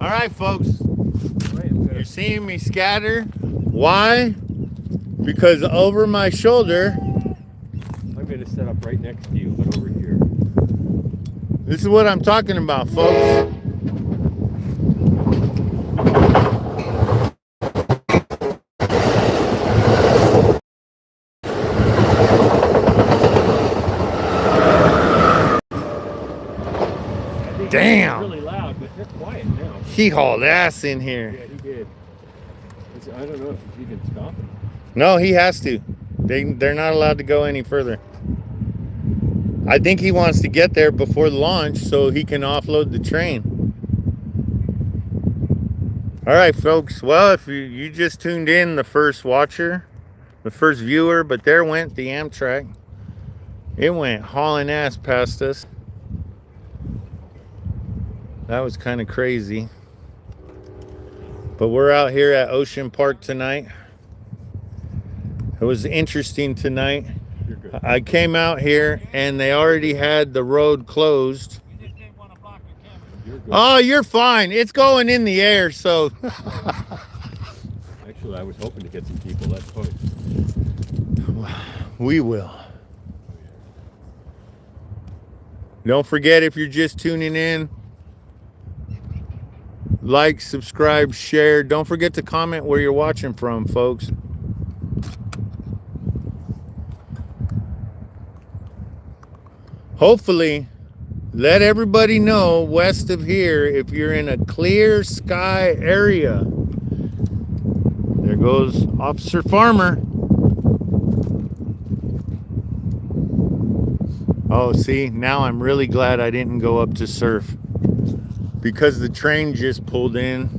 All right, folks. You're seeing me scatter. Why? Because over my shoulder, I'm going to set up right next to you, but over here. this is what I'm talking about, folks. Damn. Really loud, but they're quiet now. He hauled ass in here. Yeah, he did. I don't know if he's even stopping. No, he has to. They're not allowed to go any further. I think he wants to get there before the launch so he can offload the train. All right, folks. Well, if you just tuned in, the first watcher, the first viewer, but there went the Amtrak. It went hauling ass past us. That was kind of crazy. But we're out here at Ocean Park tonight. It was interesting tonight. I came out here and they already had the road closed. Oh, you're fine. It's going in the air, so. Actually, I was hoping to get some people. That's fine. We will. Don't forget, if you're just tuning in, like, subscribe, share. Don't forget to comment where you're watching from, folks. Hopefully, let everybody know west of here if you're in a clear sky area. There goes Officer Farmer. Oh, see, now I'm really glad I didn't go up to surf. Because the train just pulled in,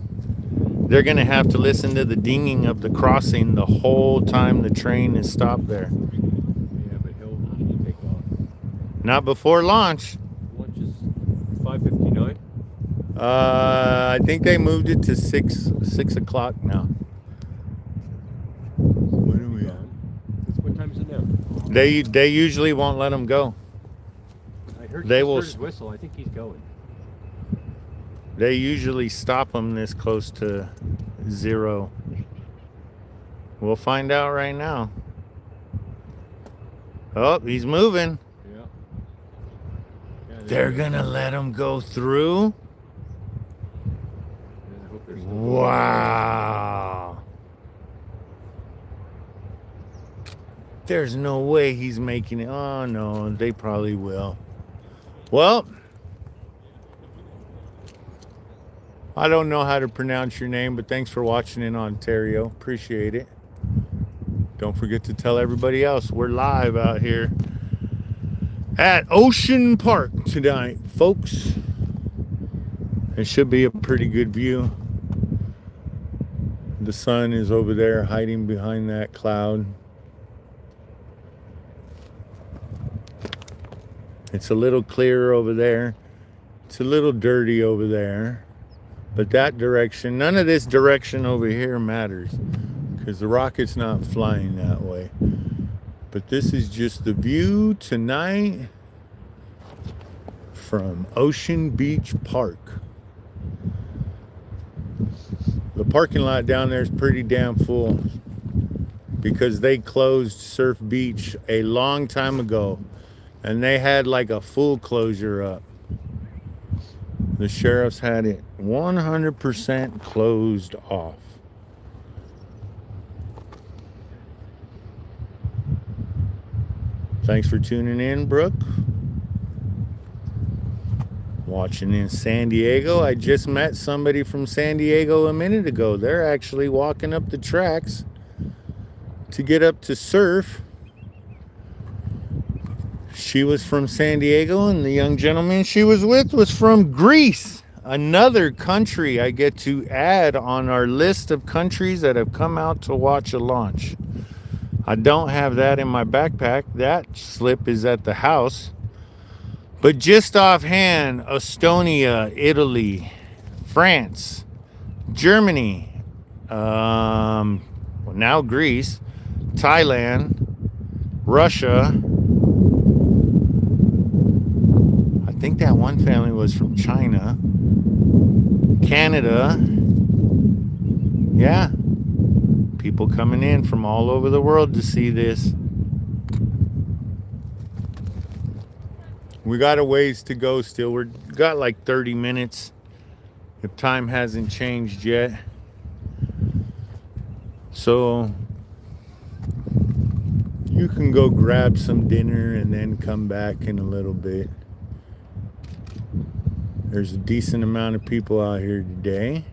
they're going to have to listen to the dinging of the crossing the whole time the train is stopped there. Yeah, but he'll take off. Not before launch. Lunch is 5:59. I think they moved it to 6 o'clock now. What are we on? What time is it now? They usually won't let them go. I heard his whistle. I think he's going. They usually stop them this close to 0. We'll find out right now. Oh, he's moving. Yeah. They're gonna let him go through? Wow. There's no way he's making it. Oh, no, they probably will. Well, I don't know how to pronounce your name, but thanks for watching in Ontario. Appreciate it. Don't forget to tell everybody else we're live out here at Ocean Park tonight, folks. It should be a pretty good view. The sun is over there hiding behind that cloud. It's a little clearer over there. It's a little dirty over there. But that direction, none of this direction over here matters because the rocket's not flying that way. But this is just the view tonight from Ocean Beach Park. The parking lot down there is pretty damn full because they closed Surf Beach a long time ago and they had like a full closure up. The sheriffs had it 100% closed off. Thanks for tuning in, Brooke. Watching in San Diego. I just met somebody from San Diego a minute ago. They're actually walking up the tracks to get up to surf. She was from San Diego, and the young gentleman she was with was from Greece, another country I get to add on our list of countries that have come out to watch a launch. I don't have that in my backpack. That slip is at the house. But just offhand, Estonia, Italy, France, Germany, now Greece, Thailand, Russia. I think that one family was from China. Canada. Yeah, people coming in from all over the world to see this. We got a ways to go still. We're got like 30 minutes if time hasn't changed yet. So you can go grab some dinner and then come back in a little bit. There's a decent amount of people out here today.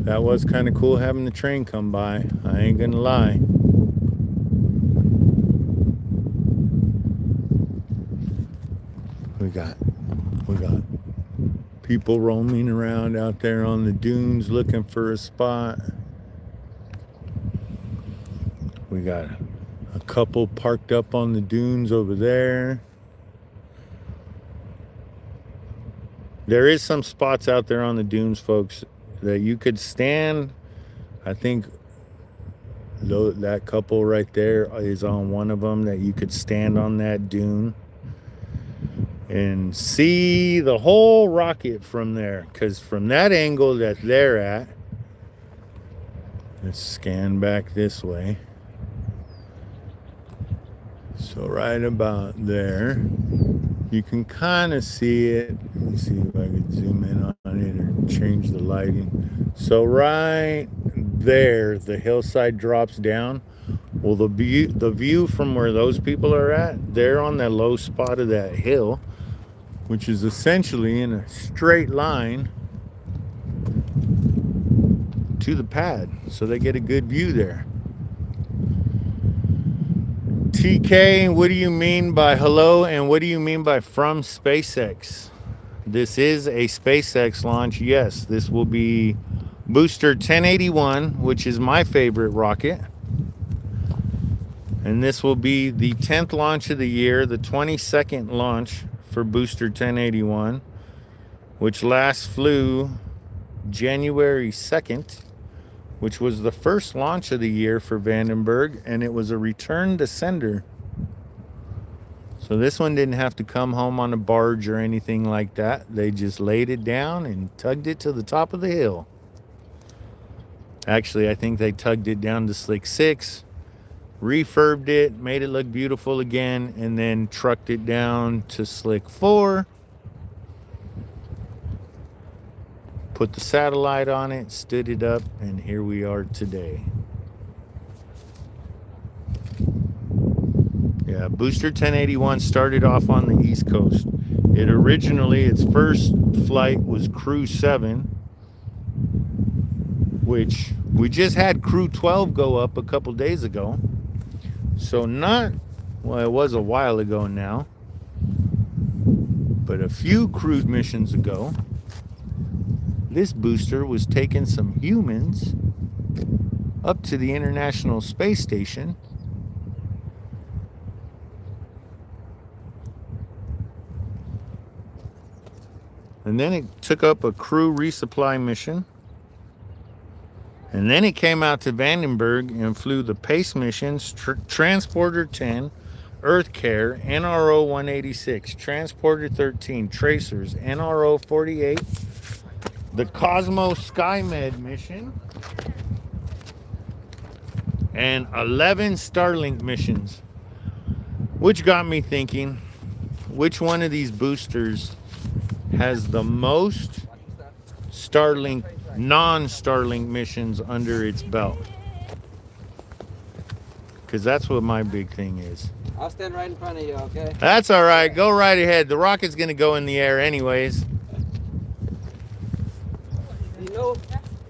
That was kind of cool having the train come by. I ain't gonna lie. We got people roaming around out there on the dunes looking for a spot. We got a couple parked up on the dunes over there. There is some spots out there on the dunes, folks, that you could stand. I think that couple right there is on one of them, that you could stand on that dune and see the whole rocket from there. Because from that angle that they're at, let's scan back this way. So right about there, you can kind of see it. Let me see if I can zoom in on it or change the lighting. So right there, the hillside drops down. Well, the view from where those people are at, they're on that low spot of that hill, which is essentially in a straight line to the pad. So they get a good view there. TK, what do you mean by hello, and what do you mean by from SpaceX? This is a SpaceX launch. Yes, this will be Booster 1081, which is my favorite rocket. And this will be the 10th launch of the year, the 22nd launch for Booster 1081, which last flew January 2nd, which was the first launch of the year for Vandenberg, and it was a return to sender. So this one didn't have to come home on a barge or anything like that. They just laid it down and tugged it to the top of the hill. Actually, I think they tugged it down to Slick 6, refurbed it, made it look beautiful again, and then trucked it down to Slick 4. Put the satellite on it, stood it up, and here we are today. Yeah, Booster 1081 started off on the East Coast. It originally, its first flight was Crew 7, which we just had Crew 12 go up a couple days ago. So well, it was a while ago now, but a few crewed missions ago, this booster was taking some humans up to the International Space Station. And then it took up a crew resupply mission. And then it came out to Vandenberg and flew the PACE missions, Transporter 10, Earth Care, NRO 186, Transporter 13, Tracers, NRO 48, the Cosmos SkyMed mission, and 11 Starlink missions. Which got me thinking, which one of these boosters has the most Starlink, non-Starlink missions under its belt? Because that's what my big thing is. I'll stand right in front of you, okay? That's all right. Go right ahead. The rocket's going to go in the air anyways. Do you know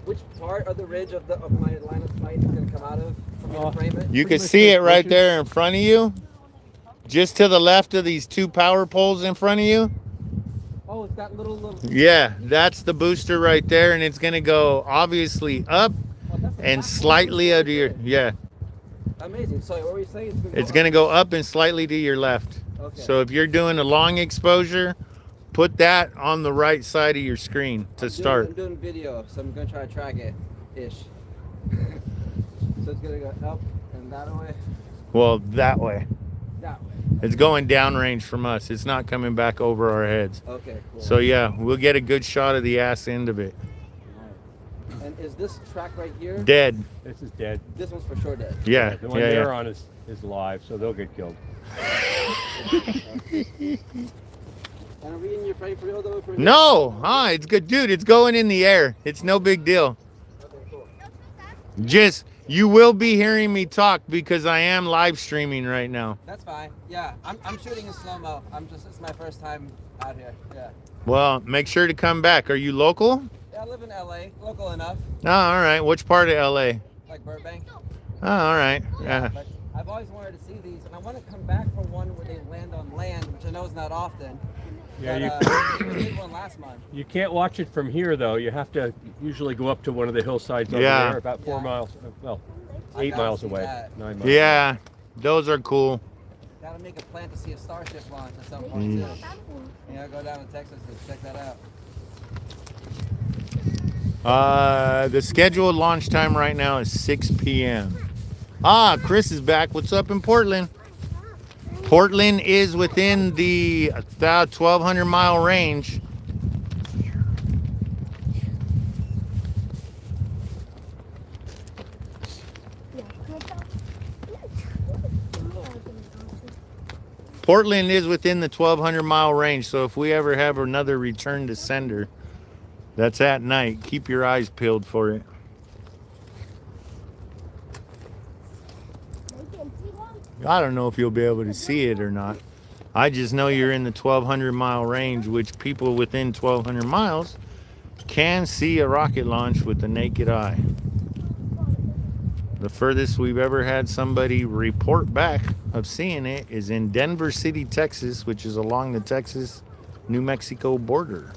which part of the ridge of my line of sight is going to come out of for me to frame it? You can see it right there in front of you. Just to the left of these two power poles in front of you. Oh, it's that little... Yeah, that's the booster right there, and it's going to go obviously up and slightly out of your... Yeah. Amazing. So what were you saying? It's going to go up and slightly to your left. Okay. So if you're doing a long exposure, put that on the right side of your screen to start. I'm doing video, so I'm going to try to track it-ish. So it's going to go up and that way? Well, that way. That way. It's going downrange from us. It's not coming back over our heads. Okay, cool. So yeah, we'll get a good shot of the ass end of it. Alright. And is this track right here? Dead. This is dead. This one's for sure dead. Yeah, The one yeah, they're yeah. on is live, so they'll get killed. And are we in your frame for real though? No, it's good, dude. It's going in the air. It's no big deal. Okay, cool. Just you will be hearing me talk because I am live streaming right now. That's fine. Yeah, I'm shooting in slow-mo. It's my first time out here. Yeah. Well, make sure to come back. Are you local? Yeah, I live in LA, local enough, Oh, all right. Which part of LA? like Burbank. Oh, all right. Yeah. But I've always wanted to see these, and I want to come back for one where they land on land, which I know is not often. Yeah, But, we did one last month. you can't watch it from here though. You have to usually go up to one of the hillsides over Yeah. there, about 4 Yeah. miles. Well, I 8 gotta miles see away. that. 9 miles. Yeah, those are cool. Gotta make a plan to see a Starship launch at some point too. Yeah, go down to Texas and check that out. The scheduled launch time right now is 6 p.m. Chris is back. What's up in Portland? Portland is within the 1,200 mile range. Portland is within the 1,200 mile range. So if we ever have another return to sender, that's at night. Keep your eyes peeled for it. I don't know if you'll be able to see it or not. I just know you're in the 1,200 mile range, which people within 1,200 miles can see a rocket launch with the naked eye. The furthest we've ever had somebody report back of seeing it is in Denver City, Texas, which is along the Texas-New Mexico border.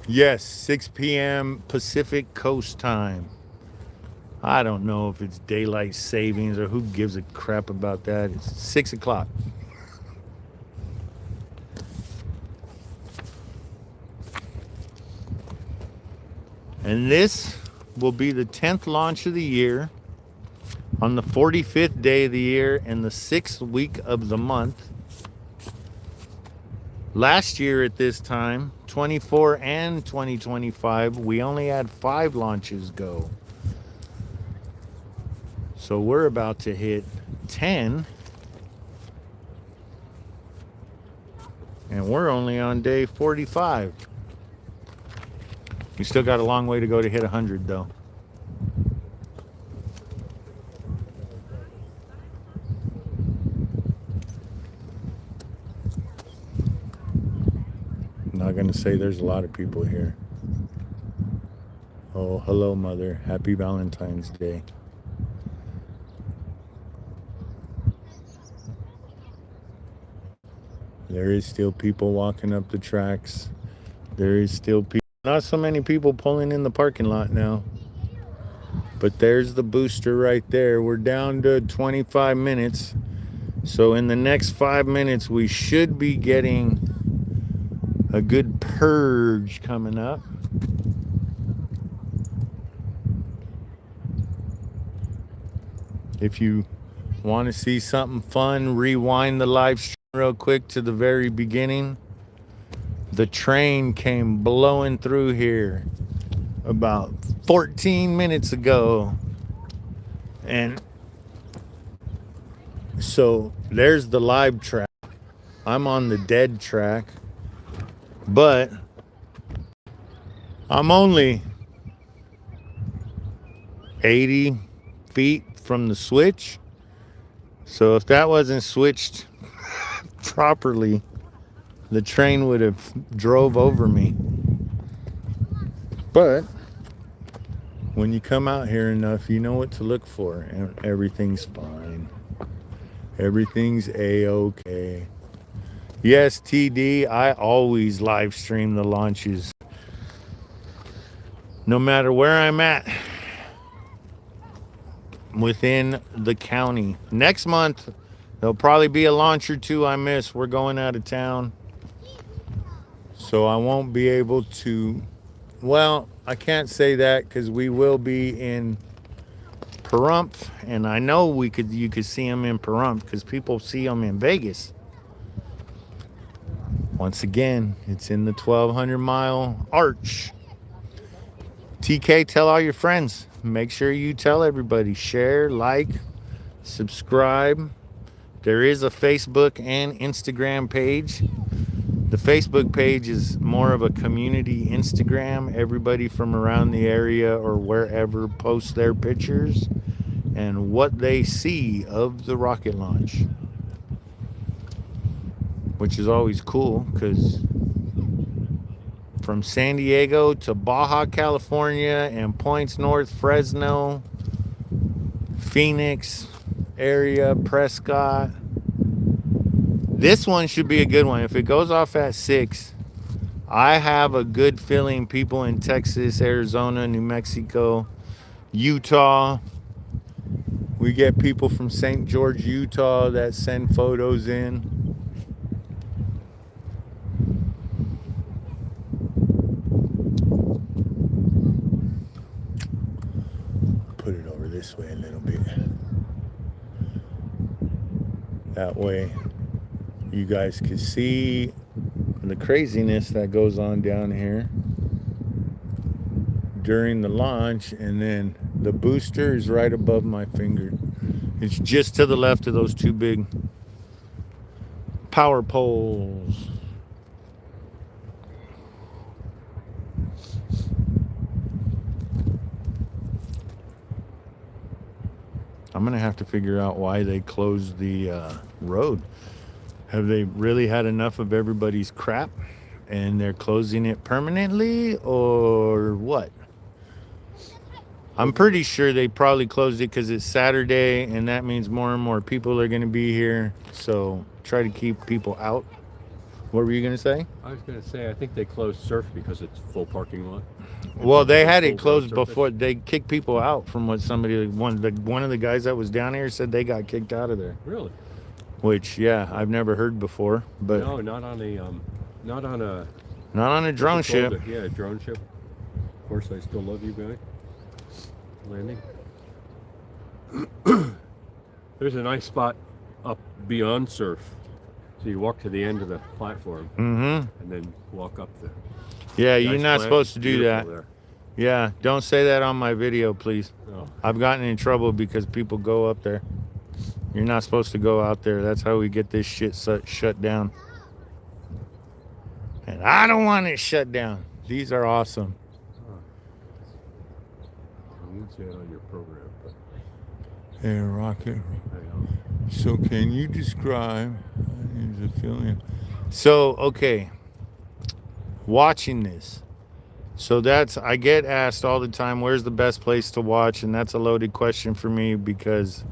Yes, 6 p.m. Pacific Coast time. I don't know if it's daylight savings or who gives a crap about that. It's 6 o'clock. And this will be the 10th launch of the year on the 45th day of the year and the 6th week of the month. Last year at this time, 24 and 2025, we only had 5 launches go. So we're about to hit 10. And we're only on day 45. We still got a long way to go to hit 100 though. I'm not gonna say there's a lot of people here. Oh, hello, Mother. Happy Valentine's Day. There is still people walking up the tracks. There is still people. Not so many people pulling in the parking lot now. But there's the booster right there. We're down to 25 minutes. So in the next 5 minutes, we should be getting a good purge coming up. If you want to see something fun, rewind the live stream real quick to the very beginning. The train came blowing through here about 14 minutes ago. And so there's the live track. I'm on the dead track. But I'm only 80 feet from the switch. So if that wasn't switched properly, the train would have drove over me. But when you come out here enough, you know what to look for, and everything's fine. Everything's a-okay. Yes, TD, I always live stream the launches. No matter where I'm at within the county. Next month, there'll probably be a launch or two I miss. We're going out of town. So I won't be able to, well, I can't say that because we will be in Pahrump, and I know you could see them in Pahrump because people see them in Vegas. Once again, it's in the 1,200-mile arch. TK, tell all your friends. Make sure you tell everybody. Share, like, subscribe. There is a Facebook and Instagram page. The Facebook page is more of a community Instagram. Everybody from around the area or wherever posts their pictures and what they see of the rocket launch, which is always cool because from San Diego to Baja California and points north, Fresno, Phoenix area, Prescott. This one should be a good one. If it goes off at 6, I have a good feeling people in Texas, Arizona, New Mexico, Utah. We get people from St. George, Utah that send photos in. Put it over this way a little bit. That way you guys can see the craziness that goes on down here during the launch, and then the booster is right above my finger. It's just to the left of those two big power poles. I'm gonna have to figure out why they closed the road. Have they really had enough of everybody's crap and they're closing it permanently, or what? I'm pretty sure they probably closed it because it's Saturday and that means more and more people are going to be here. So try to keep people out. What were you going to say? I was going to say, I think they closed surf because it's full parking lot. Well, they had it closed before. They kicked people out from what somebody, one of the guys that was down here said they got kicked out of there. Really? Which, yeah, I've never heard before. But no, not on a drone ship. Yeah, a drone ship. Of course, I still love you guys. Landing. There's a nice spot up beyond surf. So you walk to the end of the platform and then walk up there. Yeah, you're not supposed to do that. There. Yeah, don't say that on my video, please. No. I've gotten in trouble because people go up there. You're not supposed to go out there. That's how we get this shit shut down. And I don't want it shut down. These are awesome. I won't say it on your program, but... Hey, Rocket. So can you describe the feeling? So, okay. Watching this. So I get asked all the time, where's the best place to watch? And that's a loaded question for me because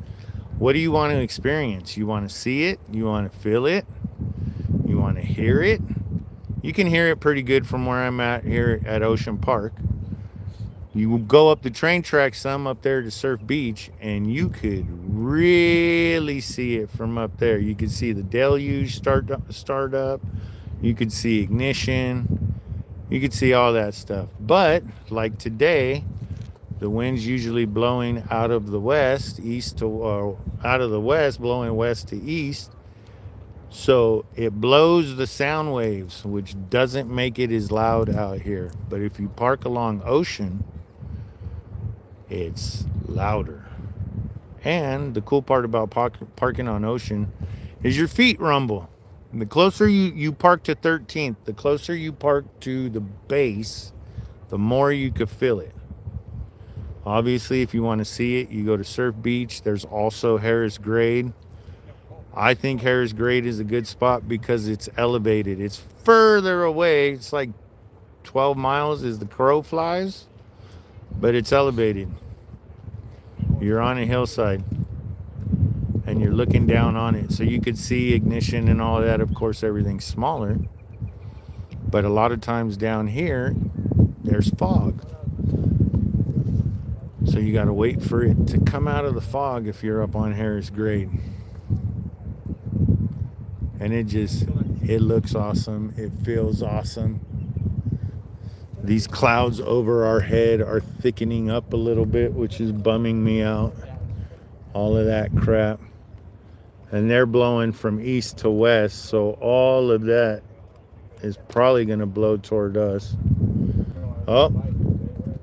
what do you want to experience? You want to see it? You want to feel it? You want to hear it? You can hear it pretty good from where I'm at here at Ocean Park. You go up the train track some up there to Surf Beach, and you could really see it from up there. You could see the deluge start up. You could see ignition. You could see all that stuff. But like today, the wind's usually blowing out of the west, out of the west, blowing west to east. So it blows the sound waves, which doesn't make it as loud out here. But if you park along Ocean, it's louder. And the cool part about parking on Ocean is your feet rumble. And the closer you park to 13th, the closer you park to the base, the more you could feel it. Obviously, if you want to see it, you go to Surf Beach. There's also Harris Grade. I think Harris Grade is a good spot because it's elevated. It's further away. It's like 12 miles as the crow flies, but it's elevated. You're on a hillside and you're looking down on it. So you could see ignition and all that. Of course, everything's smaller. But a lot of times down here, there's fog. So you got to wait for it to come out of the fog if you're up on Harris Grade. And it looks awesome. It feels awesome. These clouds over our head are thickening up a little bit, which is bumming me out. all of that crap. And they're blowing from east to west, so all of that is probably going to blow toward us. Oh,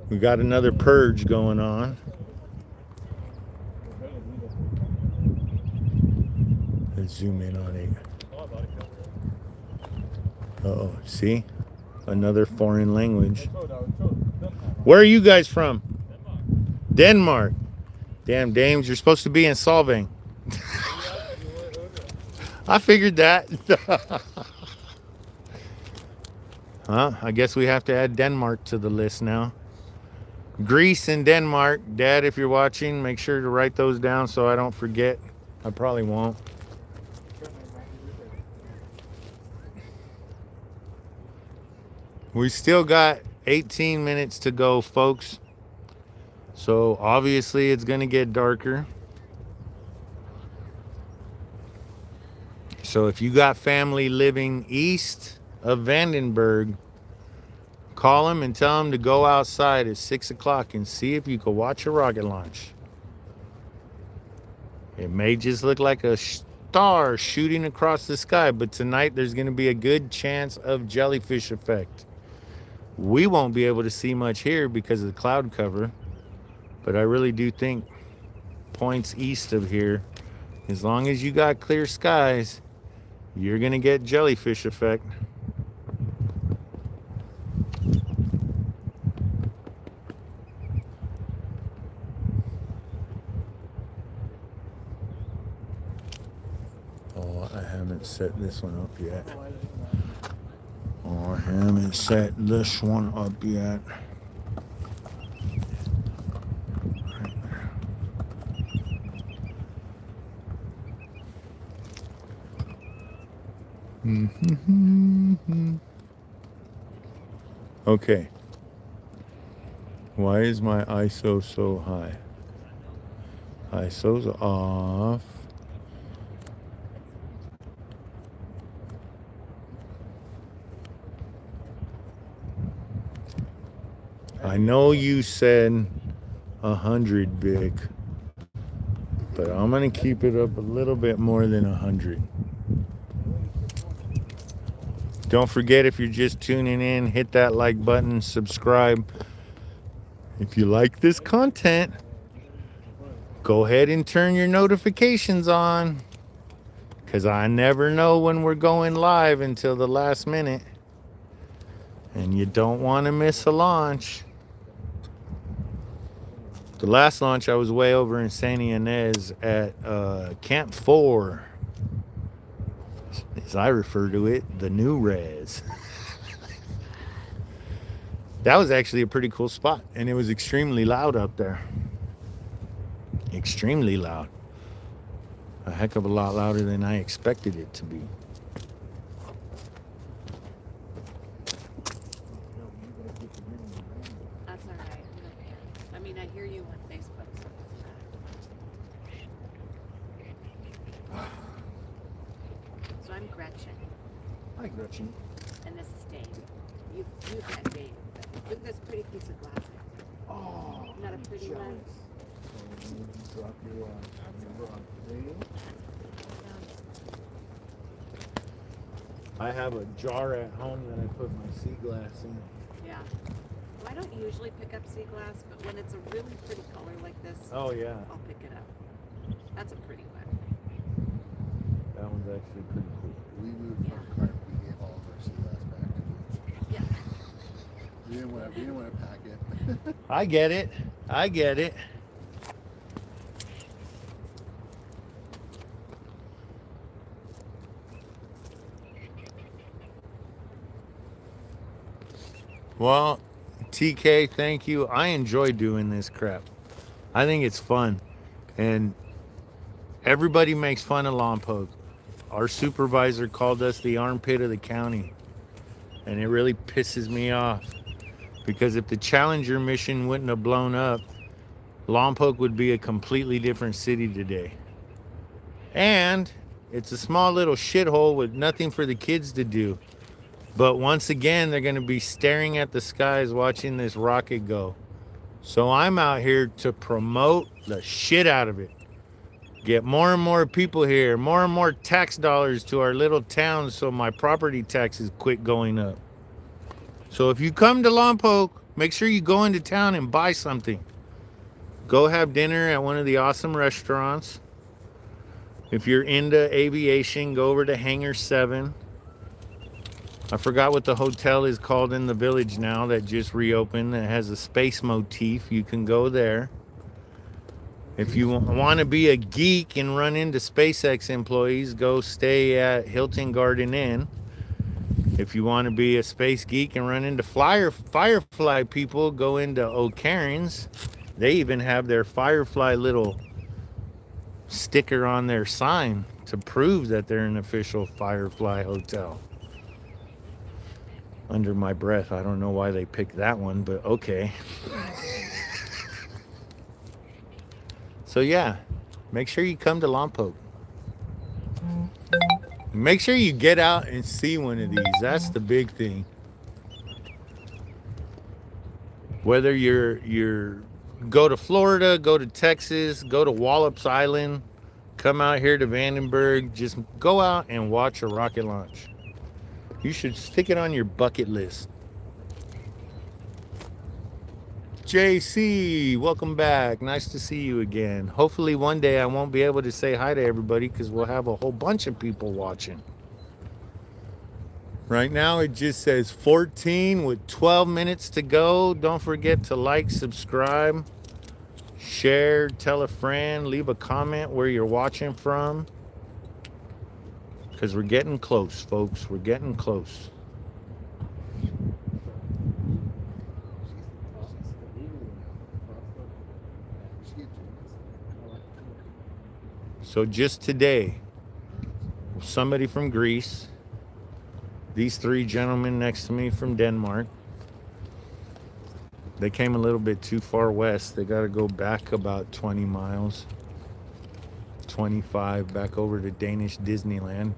we got another purge going on. Let's zoom in on it. Uh-oh, see? Another foreign language. Where are you guys from? Denmark. Damn, dames, you're supposed to be in Solvang. I figured that. Huh? I guess we have to add Denmark to the list now. Greece and Denmark. Dad, if you're watching, make sure to write those down so I don't forget. I probably won't. We still got 18 minutes to go, folks. So obviously it's going to get darker. So if you got family living east of Vandenberg, call them and tell them to go outside at 6 o'clock and see if you can watch a rocket launch. It may just look like a star shooting across the sky, but tonight there's going to be a good chance of jellyfish effect. We won't be able to see much here because of the cloud cover, but I really do think points east of here, as long as you got clear skies, you're going to get jellyfish effect. Oh, I haven't set this one up yet. Oh, I haven't set this one up yet. Okay. Why is my ISO so high? ISO's off. I know you said 100, Vic, but I'm gonna keep it up a little bit more than 100. Don't forget, if you're just tuning in, hit that like button, subscribe. If you like this content, go ahead and turn your notifications on, because I never know when we're going live until the last minute, and you don't want to miss a launch. The last launch, I was way over in San Ynez at Camp 4, as I refer to it, the new res. That was actually a pretty cool spot, and it was extremely loud up there. Extremely loud. A heck of a lot louder than I expected it to be. That's all right. I mean, I hear you on Facebook. So I'm Gretchen, Hi, Gretchen. and this is Dave. You've met Dave. Look at this pretty piece of glass. Oh, Isn't that a pretty one? Drop your number on today. I have a jar at home that I put my sea glass in. Yeah. Well, I don't usually pick up sea glass, but when it's a really pretty color like this, Oh yeah, I'll pick it up. That's a pretty one. that one's actually pretty cool. We moved from cart. We gave all of our sea glass back to the Yeah. We didn't want to pack it. I get it. I get it. Well, TK, thank you. I enjoy doing this crap. I think it's fun. And everybody makes fun of Lompoc. Our supervisor called us the armpit of the county. And it really pisses me off. Because if the Challenger mission wouldn't have blown up, Lompoc would be a completely different city today. And it's a small little shithole with nothing for the kids to do. But once again, they're going to be staring at the skies watching this rocket go. So I'm out here to promote the shit out of it. Get more and more people here, more and more tax dollars to our little towns so my property taxes quit going up. So if you come to Lompoc, make sure you go into town and buy something. Go have dinner at one of the awesome restaurants. If you're into aviation, go over to Hangar 7. I forgot what the hotel is called in the village now that just reopened. That has a space motif. You can go there. If you want to be a geek and run into SpaceX employees, go stay at Hilton Garden Inn. If you want to be a space geek and run into Firefly people, go into O'Karen's. They even have their Firefly little sticker on their sign to prove that they're an official Firefly hotel. Under my breath, I don't know why they picked that one, but okay. So yeah, make sure you come to Lompoc. Make sure you get out and see one of these. That's the big thing. Whether you're go to Florida, go to Texas, go to Wallops Island, come out here to Vandenberg, just go out and watch a rocket launch. You should stick it on your bucket list. JC, welcome back. Nice to see you again. Hopefully one day I won't be able to say hi to everybody because we'll have a whole bunch of people watching. Right now it just says 14 with 12 minutes to go. Don't forget to like, subscribe, share, tell a friend, leave a comment where you're watching from. Because we're getting close, folks. We're getting close. So just today, somebody from Greece, these three gentlemen next to me from Denmark, they came a little bit too far west. They got to go back about 20 miles, 25, back over to Danish Disneyland.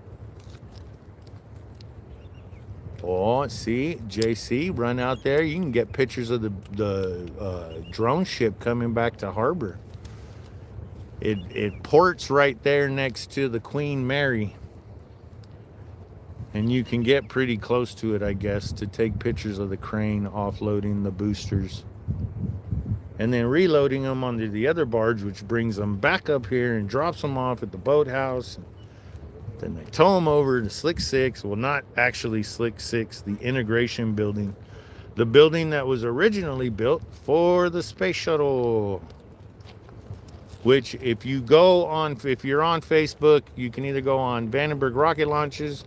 Oh, see, JC, run out there. You can get pictures of the drone ship coming back to harbor. It ports right there next to the Queen Mary. And you can get pretty close to it, I guess, to take pictures of the crane offloading the boosters. And then reloading them onto the other barge, which brings them back up here and drops them off at the boathouse. Then they tow them over to Slick 6. Well, not actually Slick 6, the integration building. The building that was originally built for the space shuttle. Which if you're on Facebook, you can either go on Vandenberg Rocket Launches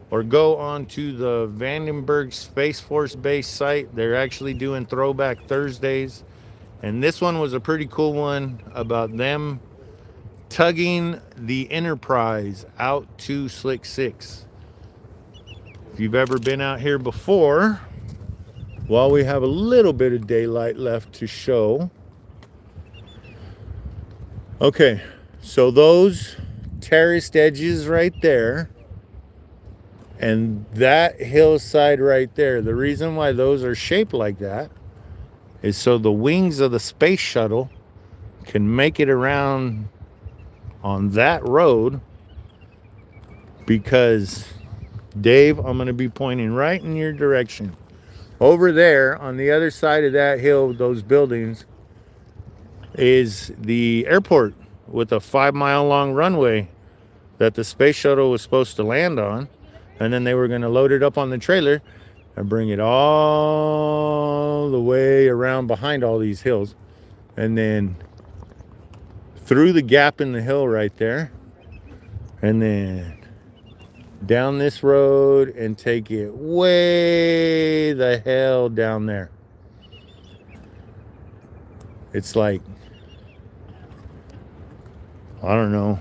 or go on to the Vandenberg Space Force Base site. They're actually doing Throwback Thursdays. And this one was a pretty cool one about them tugging the Enterprise out to Slick 6. If you've ever been out here before, while we have a little bit of daylight left to show. Okay, so those terraced edges right there and that hillside right there, the reason why those are shaped like that is so the wings of the space shuttle can make it around on that road, because Dave, I'm going to be pointing right in your direction. Over there on the other side of that hill, those buildings, is the airport with a 5-mile long runway that the space shuttle was supposed to land on. And then they were going to load it up on the trailer and bring it all the way around behind all these hills. And then through the gap in the hill right there. And then down this road and take it way the hell down there. It's like, I don't know.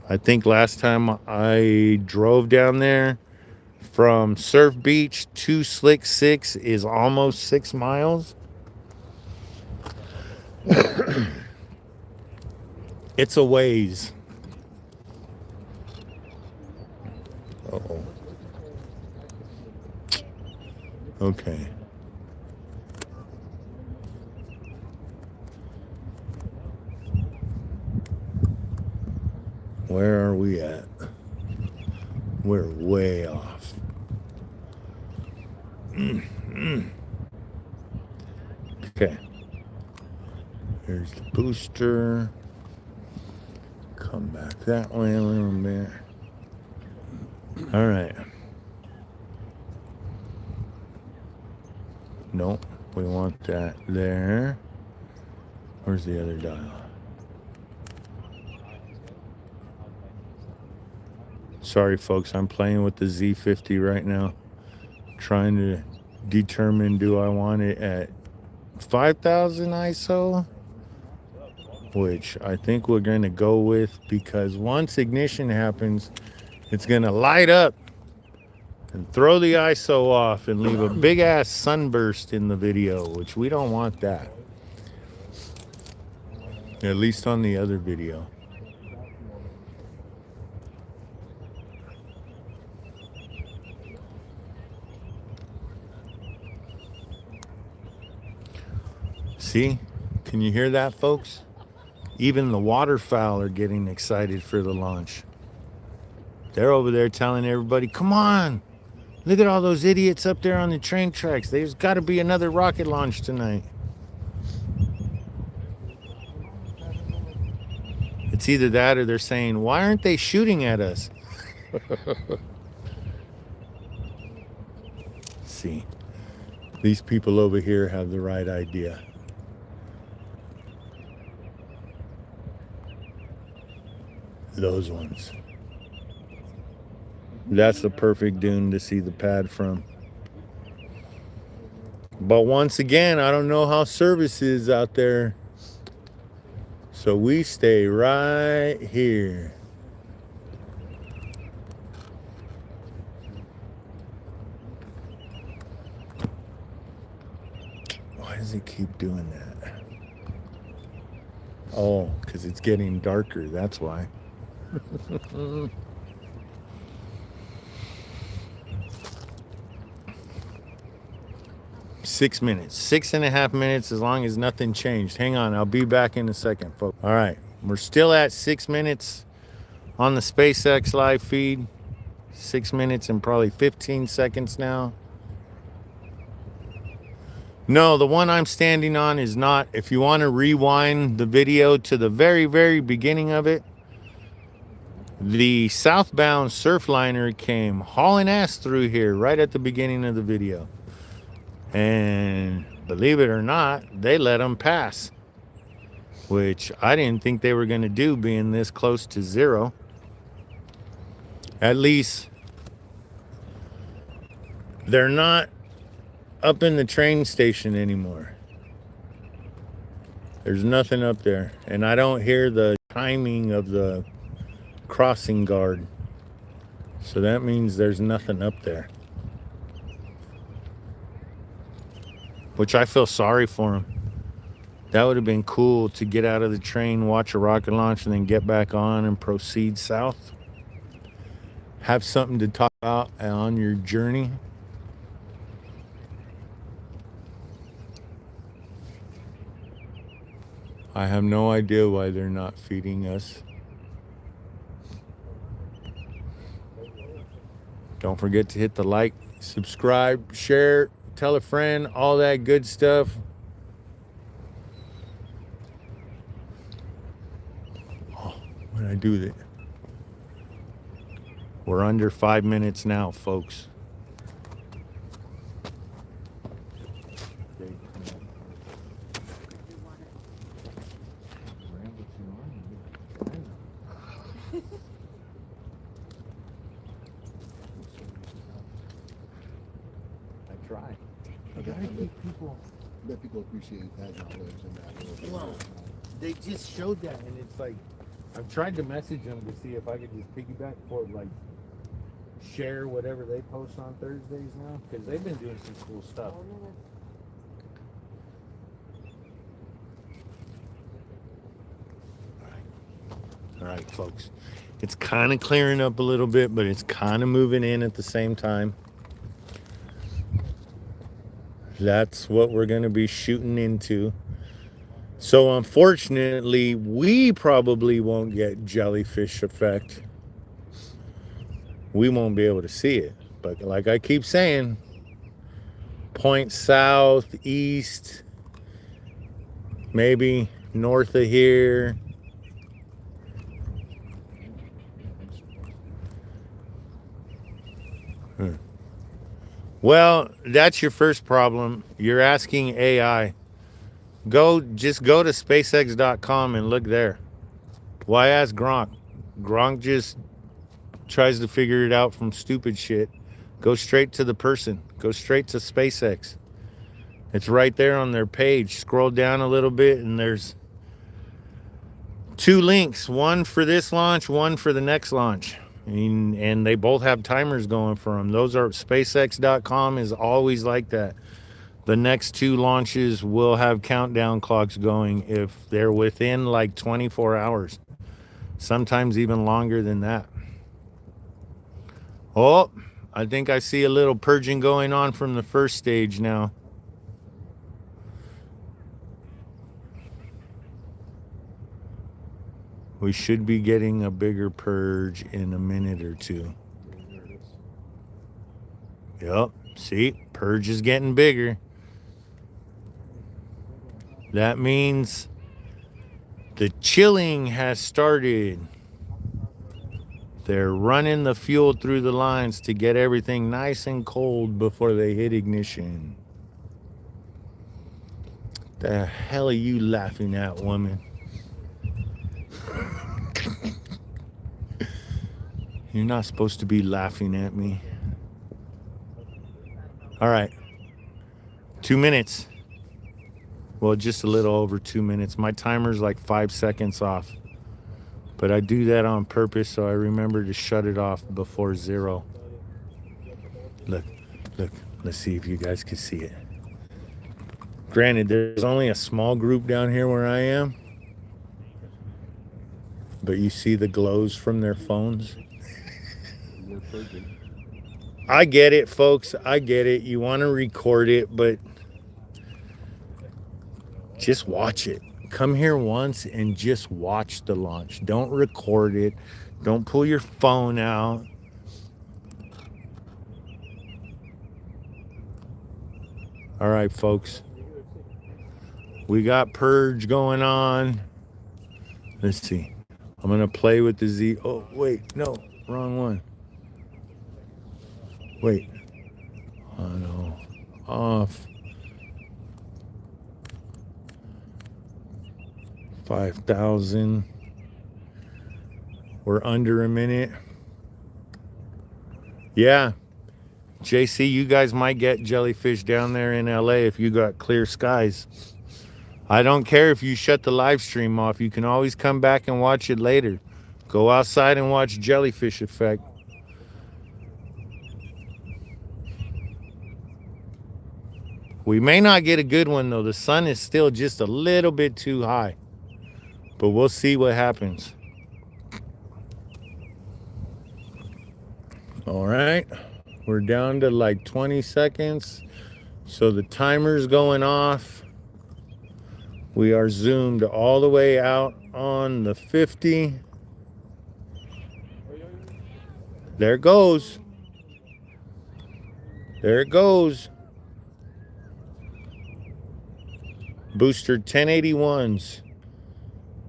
I think last time I drove down there from Surf Beach to Slick 6 is almost 6 miles. It's a ways. Uh-oh. Okay. Where are we at? We're way off. Okay. Here's the booster. Come back that way a little bit. All right. Nope. We want that there. Where's the other dial? Sorry, folks. I'm playing with the Z50 right now. Trying to determine, do I want it at 5,000 ISO? Which I think we're going to go with, because once ignition happens, it's going to light up and throw the ISO off and leave a big ass sunburst in the video, which we don't want that. At least on the other video. See? Can you hear that, folks? Even the waterfowl are getting excited for the launch. They're over there telling everybody, come on, look at all those idiots up there on the train tracks. There's got to be another rocket launch tonight. It's either that or they're saying, why aren't they shooting at us? See, these people over here have the right idea. Those ones. That's the perfect dune to see the pad from. But once again, I don't know how service is out there. So we stay right here. Why does it keep doing that? Oh, because it's getting darker. That's why. 6 minutes, 6.5 minutes, as long as nothing changed. Hang on, I'll be back in a second, folks. All right, we're still at 6 minutes on the SpaceX live feed. 6 minutes and probably 15 seconds now. No, the one I'm standing on is not. If you want to rewind the video to the very, very beginning of it, the southbound surfliner came hauling ass through here right at the beginning of the video. And believe it or not, they let them pass, which I didn't think they were going to do, being this close to zero. At least they're not up in the train station anymore. There's nothing up there, and I don't hear the chiming of the crossing guard, so that means there's nothing up there, which I feel sorry for them. That would have been cool to get out of the train, watch a rocket launch, and then get back on and proceed south. Have something to talk about on your journey. I have no idea why they're not feeding us. Don't forget to hit the like, subscribe, share, tell a friend, all that good stuff. Oh, what did I do that? We're under 5 minutes now, folks. Try. I gotta keep people. Bet people appreciate that knowledge and that little bit. Well, they just showed that, and it's like, I've tried to message them to see if I could just piggyback for, like, share whatever they post on Thursdays now, because they've been doing some cool stuff. All right, folks. It's kind of clearing up a little bit, but it's kind of moving in at the same time. That's what we're going to be shooting into. So unfortunately, we probably won't get jellyfish effect. We won't be able to see it. But like I keep saying, point south, east, maybe north of here. Well, that's your first problem. You're asking AI. Just go to SpaceX.com and look there. Why ask Gronk? Gronk just tries to figure it out from stupid shit. Go straight to the person. Go straight to SpaceX. It's right there on their page. Scroll down a little bit and there's 2 links. One for this launch, one for the next launch. And they both have timers going for them. Those are SpaceX.com is always like that. The next 2 launches will have countdown clocks going if they're within like 24 hours. Sometimes even longer than that. Oh, I think I see a little purging going on from the first stage now. We should be getting a bigger purge in a minute or 2. There it is. Yep, see, purge is getting bigger. That means the chilling has started. They're running the fuel through the lines to get everything nice and cold before they hit ignition. The hell are you laughing at, woman? You're not supposed to be laughing at me. All right. 2 minutes. Well, just a little over 2 minutes. My timer's like 5 seconds off. But I do that on purpose so I remember to shut it off before 0. Look. Let's see if you guys can see it. Granted, there's only a small group down here where I am. But you see the glows from their phones? More purging. I get it, folks. I get it. You want to record it, but just watch it. Come here once and just watch the launch. Don't record it. Don't pull your phone out. All right, folks. We got purge going on. Let's see. I'm going to play with the Z. Oh, wait. No, wrong one. Wait. Oh, no. Off. 5,000. We're under a minute. Yeah. JC, you guys might get jellyfish down there in LA if you got clear skies. I don't care if you shut the live stream off. You can always come back and watch it later. Go outside and watch jellyfish effect. We may not get a good one though. The sun is still just a little bit too high. But we'll see what happens. All right. We're down to like 20 seconds. So the timer's going off. We are zoomed all the way out on the 50. There it goes. There it goes. Booster 1081s.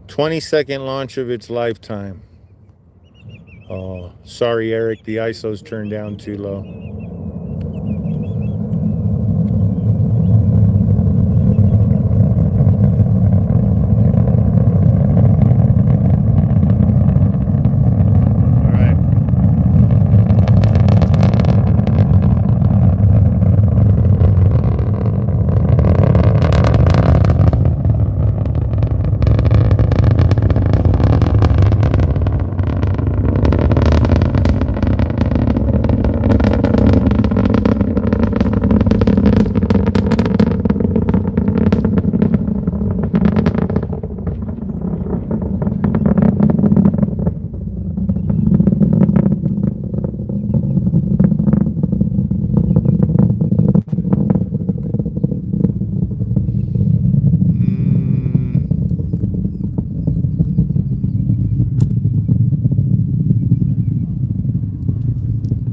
20-second launch of its lifetime. Oh, sorry, Eric. The ISO's turned down too low.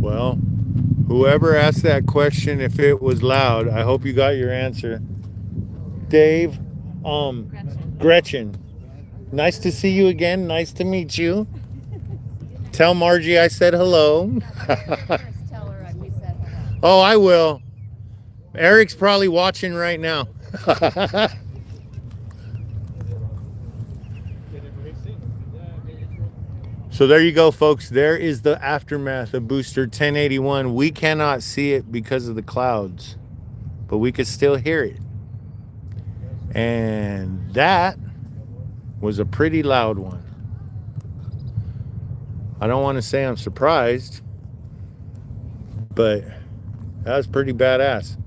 Well, whoever asked that question, if it was loud, I hope you got your answer. Dave, Gretchen, nice to see you again. Nice to meet you. Tell Margie I said hello. Tell her we said hello. Oh, I will. Eric's probably watching right now. So there you go, folks. There is the aftermath of Booster 1081. We cannot see it because of the clouds, but we could still hear it. And that was a pretty loud one. I don't want to say I'm surprised, but that was pretty badass.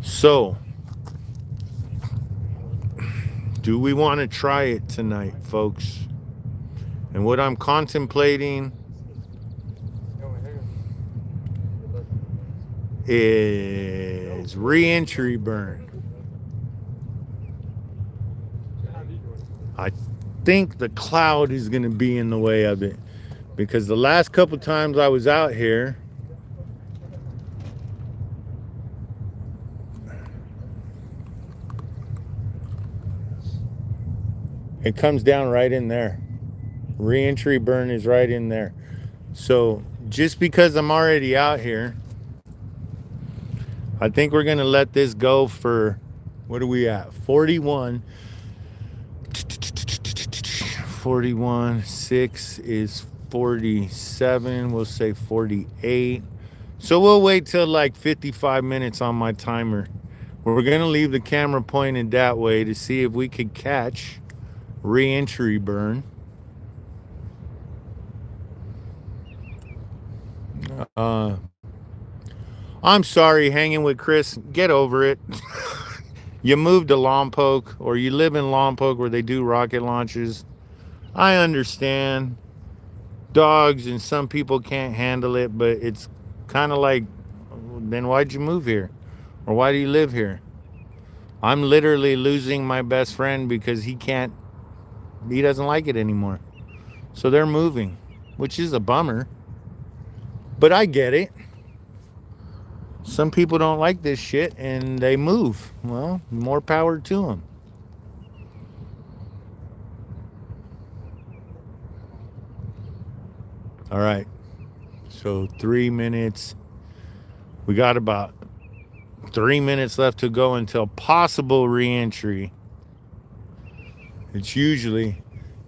So, do we want to try it tonight, folks? And what I'm contemplating is re-entry burn. I think the cloud is going to be in the way of it, because the last couple times I was out here, it comes down right in there. Re-entry burn is right in there. So just because I'm already out here, I think we're going to let this go for, what are we at? 41. 41. 6 is 47. We'll say 48. So we'll wait till like 55 minutes on my timer. We're going to leave the camera pointed that way to see if we could catch re-entry burn. I'm sorry, hanging with Chris. Get over it. You moved to Lompoc, or you live in Lompoc where they do rocket launches. I understand. Dogs and some people can't handle it, but it's kind of like, then why'd you move here? Or why do you live here? I'm literally losing my best friend because he doesn't like it anymore. So they're moving, which is a bummer. But I get it. Some people don't like this shit and they move. Well, more power to them. All right. So 3 minutes. We got about 3 minutes left to go until possible re-entry. It's usually,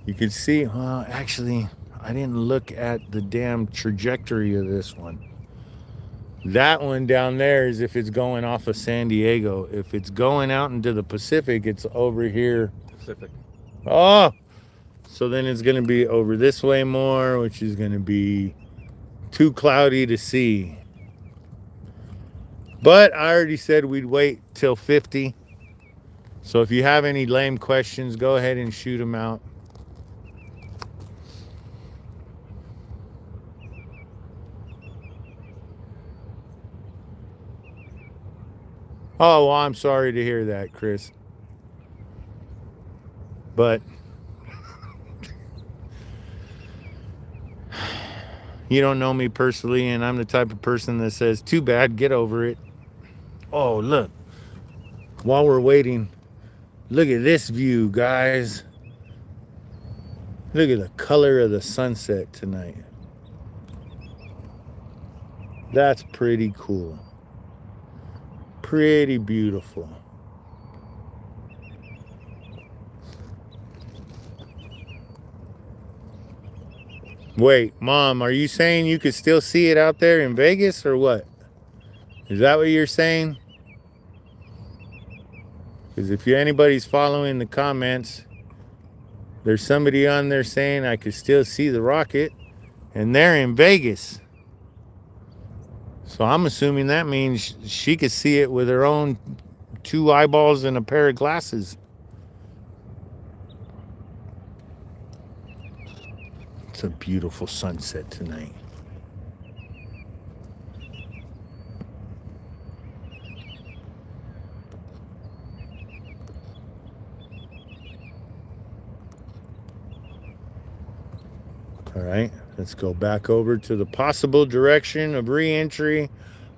you can see, well, actually, I didn't look at the damn trajectory of this one. That one down there is if it's going off of San Diego. If it's going out into the Pacific, it's over here. Pacific. Oh, so then it's going to be over this way more, which is going to be too cloudy to see. But I already said we'd wait till 50. So if you have any lame questions, go ahead and shoot them out. Oh, well, I'm sorry to hear that, Chris. But you don't know me personally, and I'm the type of person that says, too bad, get over it. Oh, look. While we're waiting, look at this view, guys. Look at the color of the sunset tonight. That's pretty cool. Pretty beautiful. Wait, Mom, are you saying you could still see it out there in Vegas or what? Is that what you're saying? Because if anybody's following the comments, there's somebody on there saying I could still see the rocket, and they're in Vegas. So I'm assuming that means she could see it with her own 2 eyeballs and a pair of glasses. It's a beautiful sunset tonight. All right, let's go back over to the possible direction of re-entry.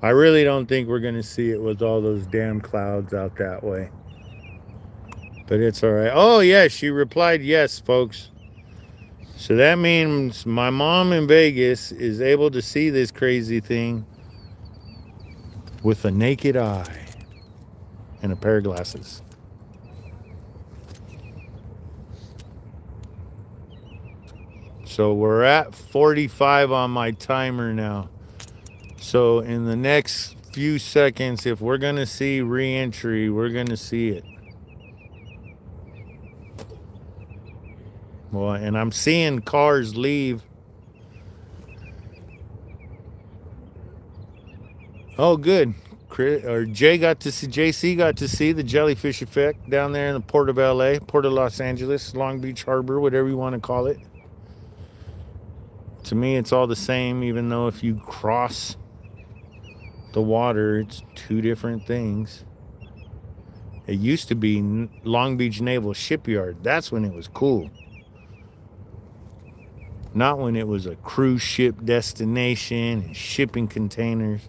I really don't think we're going to see it with all those damn clouds out that way. But it's all right. Oh, yeah, she replied yes, folks. So that means my mom in Vegas is able to see this crazy thing with a naked eye and a pair of glasses. So we're at 45 on my timer now. So in the next few seconds, if we're going to see re-entry, we're going to see it. Well, and I'm seeing cars leave. Oh, good. JC got to see the jellyfish effect down there in the Port of LA, Port of Los Angeles, Long Beach Harbor, whatever you want to call it. To me, it's all the same, even though if you cross the water, it's two different things. It used to be Long Beach Naval Shipyard. That's when it was cool. Not when it was a cruise ship destination and shipping containers.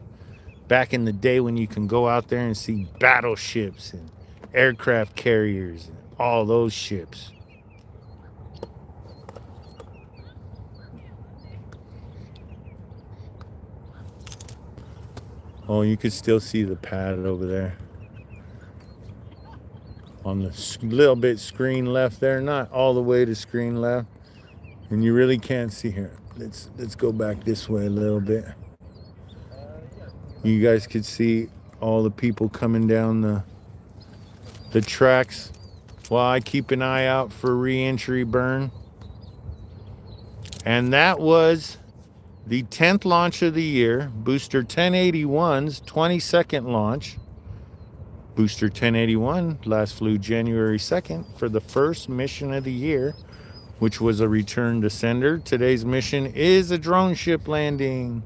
Back in the day when you can go out there and see battleships and aircraft carriers and all those ships. Oh, you could still see the pad over there. On the little bit screen left there, not all the way to screen left. And you really can't see here. Let's go back this way a little bit. You guys could see all the people coming down the tracks while I keep an eye out for re-entry burn. And that was the 10th launch of the year, Booster 1081's 22nd launch. Booster 1081 last flew January 2nd for the first mission of the year, which was a return to sender. Today's mission is a drone ship landing.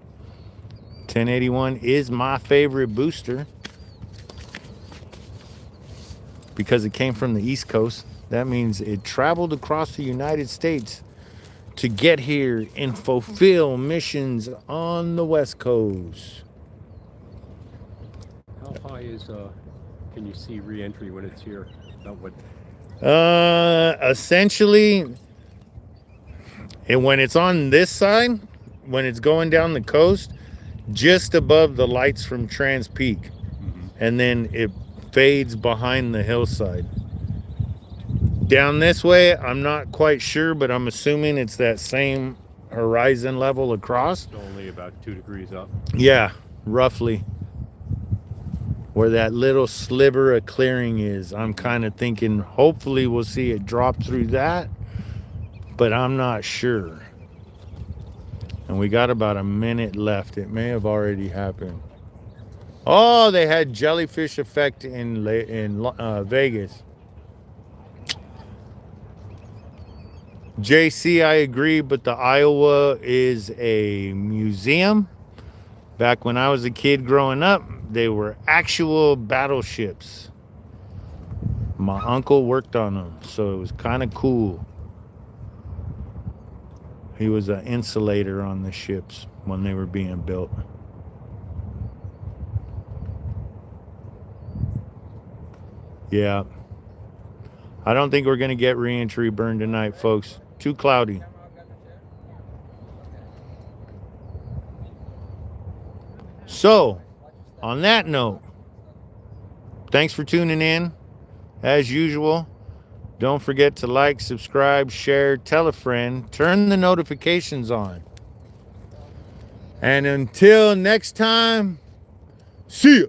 1081 is my favorite booster because it came from the East Coast. That means it traveled across the United States to get here and fulfill missions on the West Coast. How high is can you see re-entry when it's here? About what? Essentially, and when it's on this side, when it's going down the coast, just above the lights from Trans Peak, and then it fades behind the hillside. Down this way, I'm not quite sure, but I'm assuming it's that same horizon level across. It's only about 2 degrees up. Yeah, roughly. Where that little sliver of clearing is, I'm kind of thinking hopefully we'll see it drop through that, but I'm not sure. And we got about a minute left. It may have already happened. Oh, they had jellyfish effect in Vegas. JC, I agree, but the Iowa is a museum. Back when I was a kid growing up, they were actual battleships. My uncle worked on them, so it was kind of cool. He was an insulator on the ships when they were being built. Yeah. I don't think we're going to get re-entry burn tonight, folks. Too cloudy. So, on that note, thanks for tuning in. As usual, don't forget to like, subscribe, share, tell a friend, turn the notifications on. And until next time, see ya.